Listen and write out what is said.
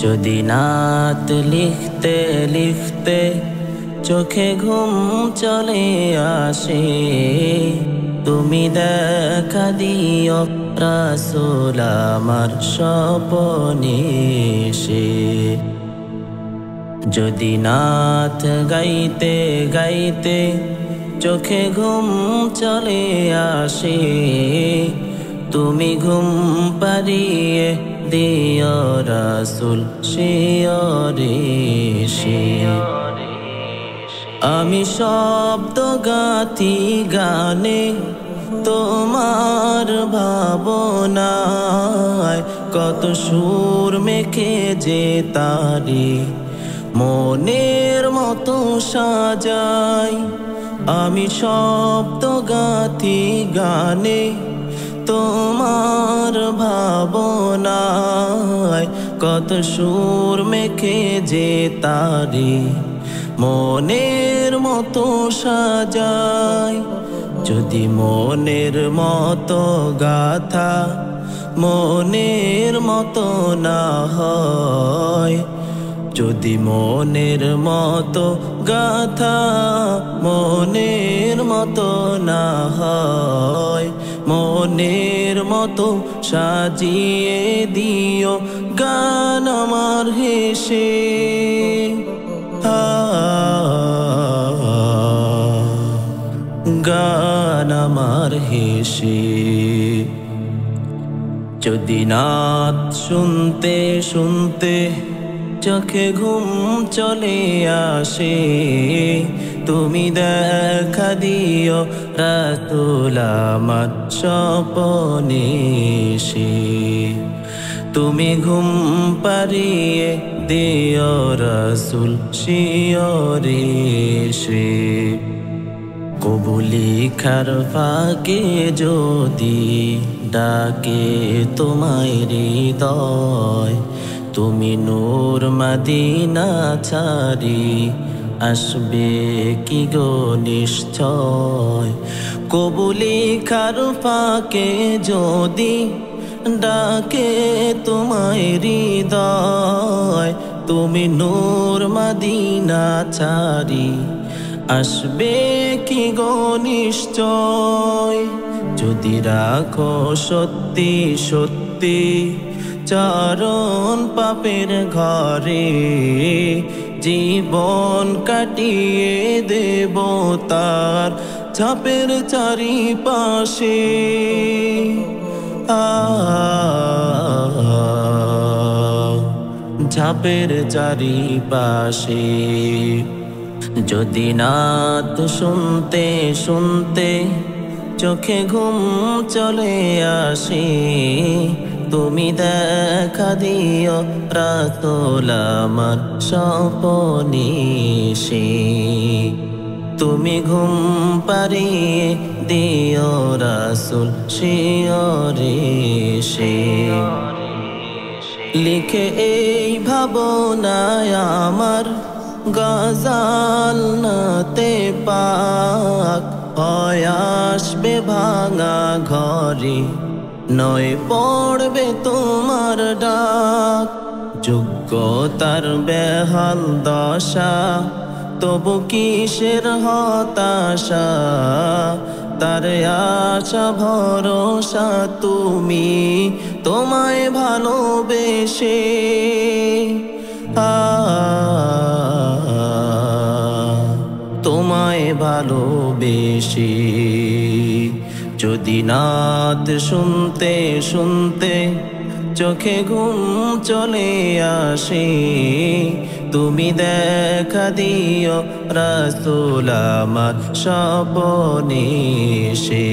যদি নাত লিখতে লিখতে চোখে ঘুম চলে আসে, তুমি দেখা দিও রাসূল আমার স্বপনে এসে। যদি নাত গাইতে গাইতে চোখে ঘুম চলে আসে, তুমি ঘুম পাড়িয়ে দিও রাসূল শিয়রে সে। আমি শব্দ গাথি গানে তোমার ভাবনায়, কত সুর মেখে যে তারি মনের মতো সাজাই। আমি শব্দ গাথি গানে তোমার ভাবনায়, কত সুর মেখে যে তারি মনের মতো সাজাই। যদি মনের মতো গাথা মনের মতো না হয়, যদি মনের মতো গাথা মনের মতো না হয়, মনের মতো সাজিয়ে দিও গান আমার হেসে। গান আমার হেসে। যদি নাত শুনতে শুনতে চোখে ঘুম চলে আসে, তুমি দেখা দিও রাসূল আমার স্বপনে এসে। তুমি ঘুম পাড়িয়ে দিও রাসূল শিয়রে সে। কবুলি খার ফাঁকে যদি ডাকে তোমায় হৃদয়, তুমি নূর মদিনা ছাড়ি আসবে কি গো নিশ্চয়। কবুলি খার ফাঁকে যদি ডাকে তোমায় হৃদয়, তুমি নূর মদিনা ছাড়ি আসবে কি গো নিশ্চয়। যদি রাখো সত্যি সত্যি চরণ পাপের ঘরে, জীবন কাটিয়ে দেব তার ছাপের চারিপাশে। ছাপের চারিপাশে। যদি নাত শুনতে শুনতে চোখে ঘুম চলে আসে, তুমি দেখা দিও রাসূল আমার স্বপনে এসে। তুমি ঘুম পাড়িয়ে দিও রাসূল শিয়রে সে। লিখে এই ভাবনায় আমার গজাল নাতে পাক, হয় আসবে ভাঙা ঘরে নয় পড়বে তোমার ডাক। যোগ্যতার বেহাল দশা তবু কিসের হতাশা, তার আশা ভরসা তুমি তোমায় ভালোবেসে। তোমায় ভালোবেসে। যদি নাত শুনতে শুনতে চোখে ঘুম চলে আসে, তুমি দেখা দিও রাসূল আমার স্বপনে এসে।